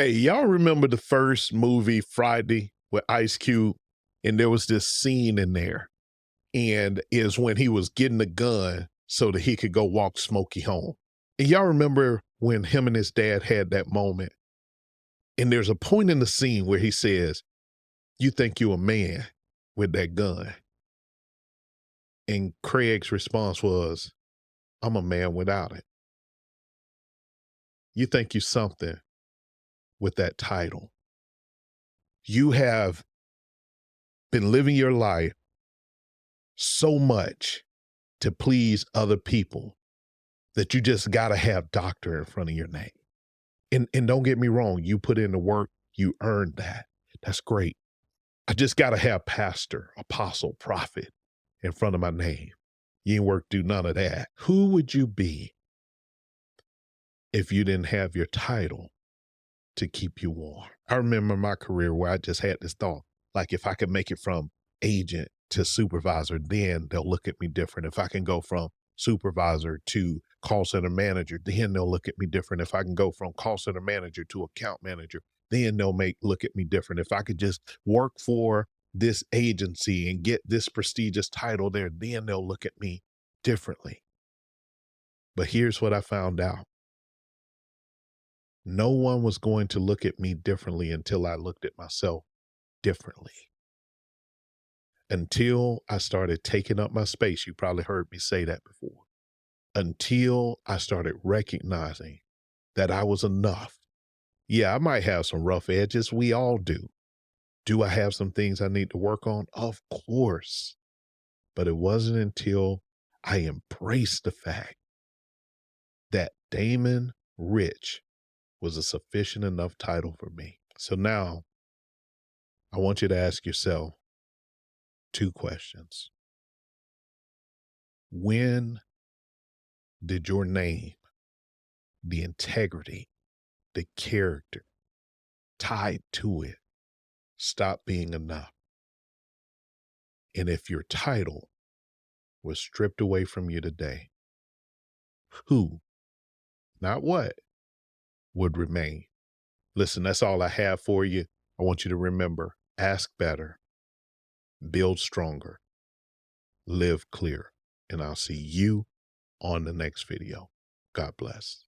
Hey, y'all remember the first movie Friday with Ice Cube? And there was this scene in there, and is when he was getting the gun so that he could go walk Smokey home. And y'all remember when him and his dad had that moment? And there's a point in the scene where he says, "You think you a man with that gun?" And Craig's response was, "I'm a man without it." You think you something with that title. You have been living your life so much to please other people that you just gotta have doctor in front of your name. And don't get me wrong, you put in the work, you earned that. That's great. I just gotta have pastor, apostle, prophet in front of my name. You ain't work do none of that. Who would you be if you didn't have your title to keep you warm? I remember my career where I just had this thought, like if I could make it from agent to supervisor, then they'll look at me different. If I can go from supervisor to call center manager, then they'll look at me different. If I can go from call center manager to account manager, then they'll look at me different. If I could just work for this agency and get this prestigious title there, then they'll look at me differently. But here's what I found out. No one was going to look at me differently until I looked at myself differently. Until I started taking up my space. You probably heard me say that before. Until I started recognizing that I was enough. Yeah, I might have some rough edges. We all do. Do I have some things I need to work on? Of course. But it wasn't until I embraced the fact that Damon Rich was a sufficient enough title for me. So now I want you to ask yourself two questions. When did your name, the integrity, the character tied to it stop being enough? And if your title was stripped away from you today, who, not what, would remain? Listen, that's all I have for you. I want you to remember, ask better, build stronger, live clear, and I'll see you on the next video. God bless.